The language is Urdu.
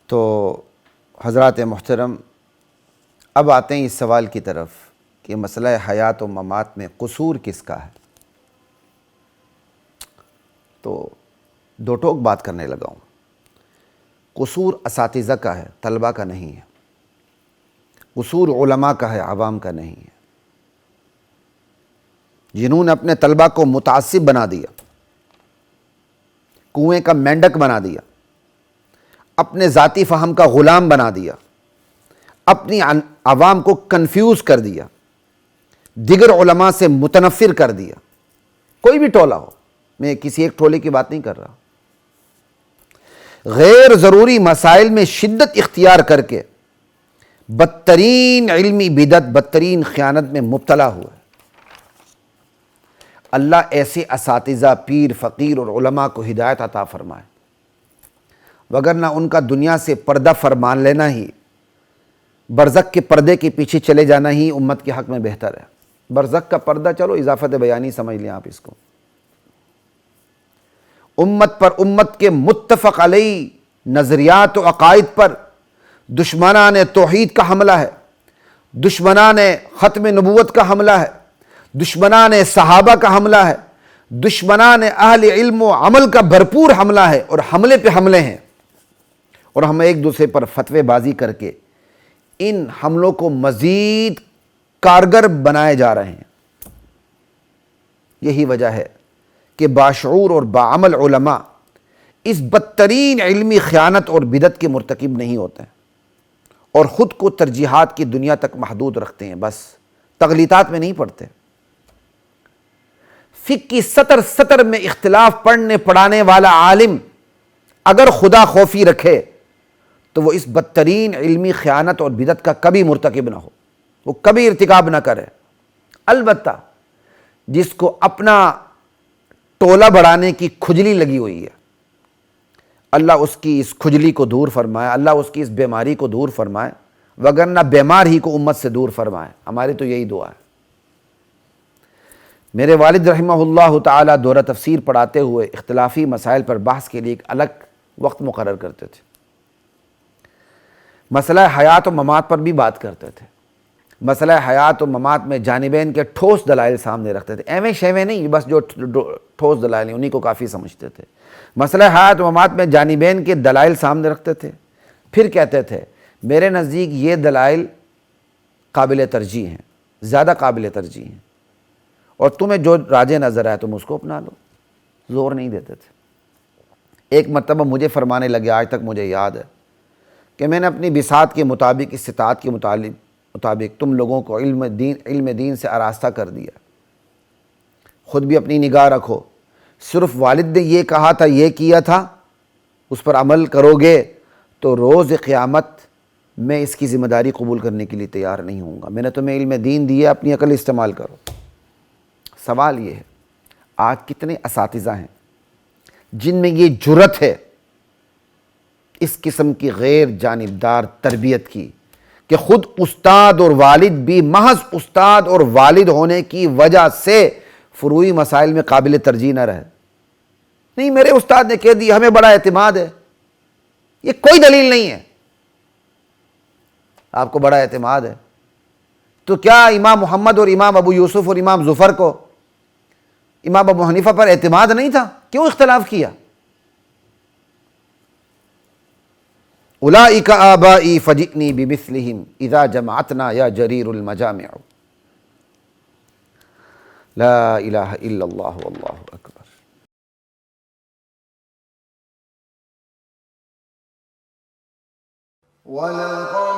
تو حضرات محترم، اب آتے ہیں اس سوال کی طرف کہ مسئلہ حیات و ممات میں قصور کس کا ہے. تو دو ٹوک بات کرنے لگا ہوں. قصور اساتذہ کا ہے، طلبہ کا نہیں ہے. قصور علماء کا ہے، عوام کا نہیں ہے. جنہوں نے اپنے طلبہ کو متعصب بنا دیا، کنویں کا مینڈک بنا دیا، اپنے ذاتی فہم کا غلام بنا دیا، اپنی عوام کو کنفیوز کر دیا، دیگر علماء سے متنفر کر دیا. کوئی بھی ٹولہ ہو، میں کسی ایک ٹولے کی بات نہیں کر رہا. غیر ضروری مسائل میں شدت اختیار کر کے بدترین علمی بدعت، بدترین خیانت میں مبتلا ہوا ہے. اللہ ایسے اساتذہ، پیر، فقیر اور علماء کو ہدایت عطا فرمائے، وگرنہ ان کا دنیا سے پردہ فرمان لینا ہی، برزخ کے پردے کے پیچھے چلے جانا ہی امت کے حق میں بہتر ہے. برزخ کا پردہ چلو اضافت بیانی سمجھ لیں آپ اس کو. امت پر، امت کے متفق علیہ نظریات و عقائد پر دشمنان توحید کا حملہ ہے، دشمنان ختم نبوت کا حملہ ہے، دشمنان صحابہ کا حملہ ہے، دشمنان اہل علم و عمل کا بھرپور حملہ ہے، اور حملے پہ حملے ہیں. اور ہم ایک دوسرے پر فتوے بازی کر کے ان حملوں کو مزید کارگر بنائے جا رہے ہیں. یہی وجہ ہے کہ باشعور اور باعمل علماء اس بدترین علمی خیانت اور بدعت کے مرتکب نہیں ہوتے ہیں، اور خود کو ترجیحات کی دنیا تک محدود رکھتے ہیں، بس تغلیطات میں نہیں پڑھتے. فقہ کی سطر سطر میں اختلاف پڑھنے پڑھانے والا عالم اگر خدا خوفی رکھے تو وہ اس بدترین علمی خیانت اور بدعت کا کبھی مرتکب نہ ہو، وہ کبھی ارتکاب نہ کرے. البتہ جس کو اپنا ٹولہ بڑھانے کی کھجلی لگی ہوئی ہے، اللہ اس کی اس کھجلی کو دور فرمائے، اللہ اس کی اس بیماری کو دور فرمائے، وگرنہ بیمار ہی کو امت سے دور فرمائے. ہماری تو یہی دعا ہے. میرے والد رحمہ اللہ تعالی دورہ تفسیر پڑھاتے ہوئے اختلافی مسائل پر بحث کے لیے ایک الگ وقت مقرر کرتے تھے. مسئلہ حیات و ممات پر بھی بات کرتے تھے. مسئلہ حیات و ممات میں جانبین کے ٹھوس دلائل سامنے رکھتے تھے، ایویں شیویں نہیں، بس جو ٹھوس دلائل ہیں انہی کو کافی سمجھتے تھے. مسئلہ حیات و ممات میں جانبین کے دلائل سامنے رکھتے تھے، پھر کہتے تھے میرے نزدیک یہ دلائل قابل ترجیح ہیں، زیادہ قابل ترجیح ہیں، اور تمہیں جو راجے نظر آئے تم اس کو اپنا لو. زور نہیں دیتے تھے. ایک مرتبہ مجھے فرمانے لگے، آج تک مجھے یاد ہے، کہ میں نے اپنی بساط کے مطابق، استطاعت کے مطابق تم لوگوں کو علم دین سے آراستہ کر دیا. خود بھی اپنی نگاہ رکھو، صرف والد نے یہ کہا تھا، یہ کیا تھا، اس پر عمل کرو گے تو روز قیامت میں اس کی ذمہ داری قبول کرنے کے لیے تیار نہیں ہوں گا. میں نے تمہیں علم دین دیا، اپنی عقل استعمال کرو. سوال یہ ہے، آج کتنے اساتذہ ہیں جن میں یہ جرت ہے اس قسم کی غیر جانبدار تربیت کی، کہ خود استاد اور والد بھی محض استاد اور والد ہونے کی وجہ سے فروعی مسائل میں قابل ترجیح نہ رہے. نہیں، میرے استاد نے کہہ دیا، ہمیں بڑا اعتماد ہے. یہ کوئی دلیل نہیں ہے. آپ کو بڑا اعتماد ہے تو کیا امام محمد اور امام ابو یوسف اور امام ظفر کو امام ابو حنیفہ پر اعتماد نہیں تھا؟ کیوں اختلاف کیا؟ اولئک آبائی فجئنی بمثلہم اذا جمعتنا یا جریر المجامع. لا الہ الا اللہ واللہ اکبر. وَلَقَدْ